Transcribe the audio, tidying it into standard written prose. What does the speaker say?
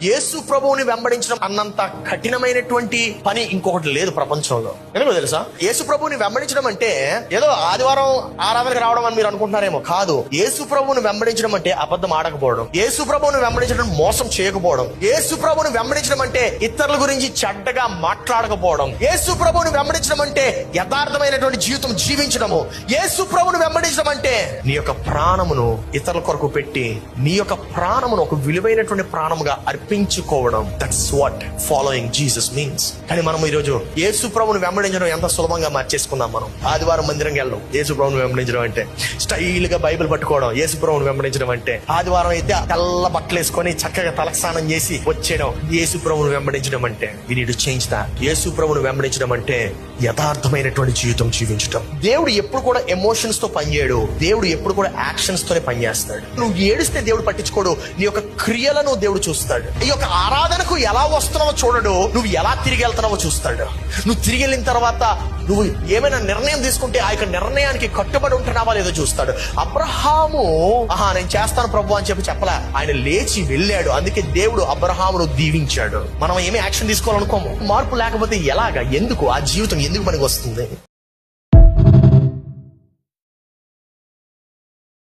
యేసు ప్రభువుని వెంబడించడం అన్నంత కఠినమైనటువంటి పని ఇంకొకటి లేదు ప్రపంచంలో. ఎందుకో తెలుసా? యేసు ప్రభువుని వెంబడించడం అంటే ఏదో ఆదివారం ఆరాధనకు రావడం అని మీరు అనుకుంటున్నారేమో. కాదు. యేసు ప్రభువుని వెంబడించడం అంటే అబద్ధం ఆడకపోవడం, యేసు ప్రభువుని వెంబడించడం మోసం చేయకపోవడం, యేసు ప్రభువుని వెంబడించడం అంటే ఇతరుల గురించి చెడ్డగా మాట్లాడకపోవడం, యేసు ప్రభువుని వెంబడించడం అంటే యథార్థమైనటువంటి జీవితం జీవించడము, యేసు ప్రభువుని వెంబడించడం అంటే నీ యొక్క ప్రాణమును ఇతరుల కొరకు పెట్టి నీ యొక్క ప్రాణమును ఒక విలువైనటువంటి ప్రాణముగా అర్పించుకోవడం. That's what following Jesus means. కానీ మనం ఈరోజు యేసు ప్రభువుని వెంబడించడం ఎంత సులభంగా మార్చేసుకున్నాం. మనం ఆదివారం మందిరం వెళ్ళడం యేసు ప్రభువుని వెంబడించడం అంటే, స్టైల్ గా బైబిల్ పట్టుకోవడం యేసు ప్రభువుని వెంబడించడం అంటే, ఆదివారం అయితే తెల్ల బట్టలు వేసుకొని చక్కగా తలస్నానం చేసి వచ్చేయడం యేసు ప్రభువుని వెంబడించడం అంటే. We need to change that. యేసు ప్రభువుని వెంబడించడం అంటే యథార్థమైనటువంటి జీవితం జీవించడం. దేవుడు ఎప్పుడు కూడా ఎమోషన్స్ తో పనిచేయడు. దేవుడు ఎప్పుడు కూడా యాక్షన్స్ తోనే పనిచేస్తాడు. నువ్వు ఏడిస్తే దేవుడు పట్టించుకోడు, నీ యొక్క క్రియలను దేవుడు చూస్తాడు. ఈ యొక్క ఆరాధనకు ఎలా వస్తున్నావో చూడడు, నువ్వు ఎలా తిరిగి వెళ్తున్నావో చూస్తాడు. నువ్వు తిరిగి వెళ్ళిన తర్వాత నువ్వు ఏమైనా నిర్ణయం తీసుకుంటే ఆ యొక్క నిర్ణయానికి కట్టుబడి ఉంటున్నావా లేదో చూస్తాడు. అబ్రహాము నేను చేస్తాను ప్రభు అని చెప్పలే, ఆయన లేచి వెళ్ళాడు. అందుకే దేవుడు అబ్రహామును దీవించాడు. మనం ఏమి యాక్షన్ తీసుకోవాలనుకోము. మార్పు లేకపోతే ఎలాగా? ఎందుకు ఆ జీవితం ఎందుకు మనకు వస్తుంది?